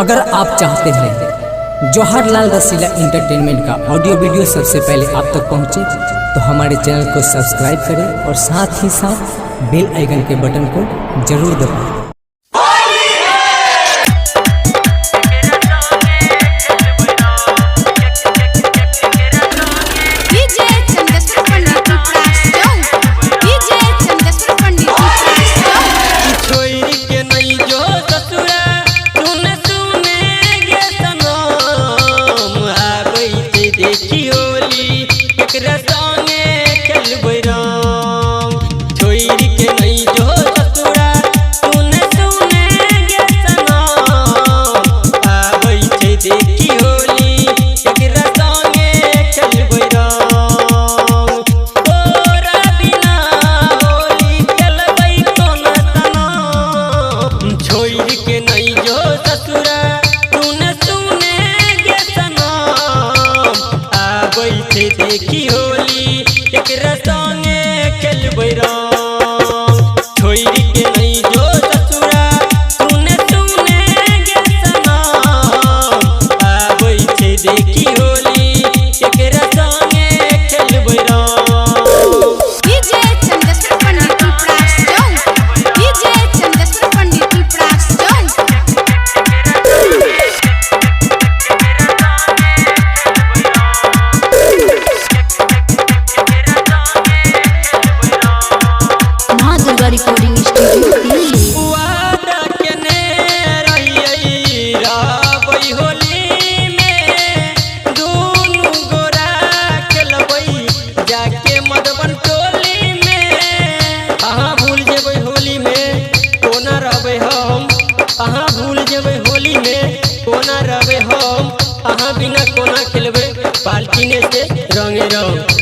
अगर आप चाहते हैं जवाहरलाल रसीला एंटरटेनमेंट का ऑडियो वीडियो सबसे पहले आप तक पहुंचे तो हमारे चैनल को सब्सक्राइब करें और साथ ही साथ बेल आइकन के बटन को जरूर दबाएं। देखी होली एकरा संगे खेलबै राम छोड़ी के नहीं जो ससुरा सुने सुने गे सनम आबै छै देखी होली एकरा संगे खेलबै राम। डीजे चंदेश्वर पंडित प्रास जाऊ डीजे चंदेश्वर पंडित प्रास जाऊ रिकॉर्डिंग स्टूडियो दिल्ली। वादा केने रहियै राबै होली में दुनु गोरा खेलबै जाके मधुबन टोली में। अहाँ भूल जेबै होली में कोना रहबै हम, अहाँ भूल जेबै होली में कोना रहबै हम, अहाँ बिना कोना खेलबै बाल्टीने से रंगे रंग।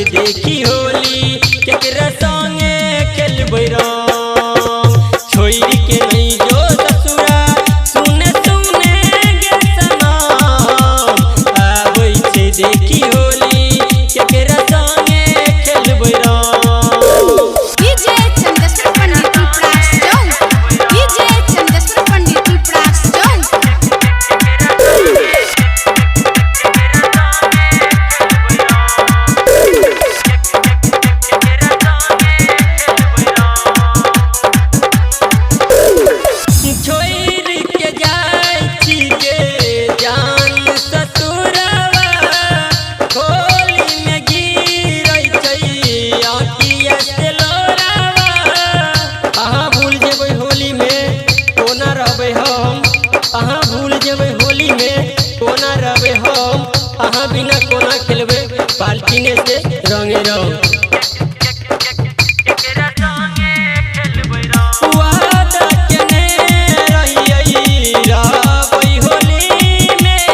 देखी होली केकरा संगे खेलबै राम छोड़ी के नहीं जो ससुरा सुने सुने गे सनम आबै छै देखी होली केकरा संगे खेलबै राम। डीजे चंदेश्वर पंडित प्रास जाऊ डीजे चंदेश्वर पंडित प्रास जाऊ अहाँ भूल जेबै होली में कोना रहबै हम, अहाँ बिना कोना खेलबै बाल्टीने से रंगे रंग। वादा केने रहियै राबै होली में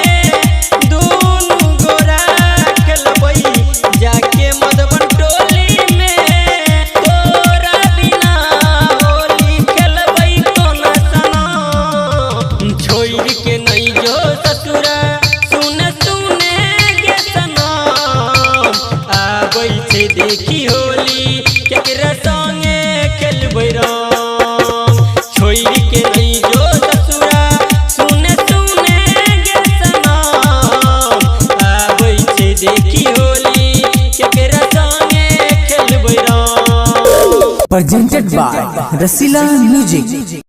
दुनु गोरा खेलबै जाके मधुबन टोली में। तोरा बिना होली खेलबै कोना सनम छोड़ी के नहीं जो ससुरा सुने सुने गे सनम आबै छै देखी होली केकरा संगे खेलबै राम छोड़ी के नहीं जो ससुरा सुने सुने गे सनम आबै छै देखी होली केकरा संगे खेलबै Ram. Presented by Rasila music.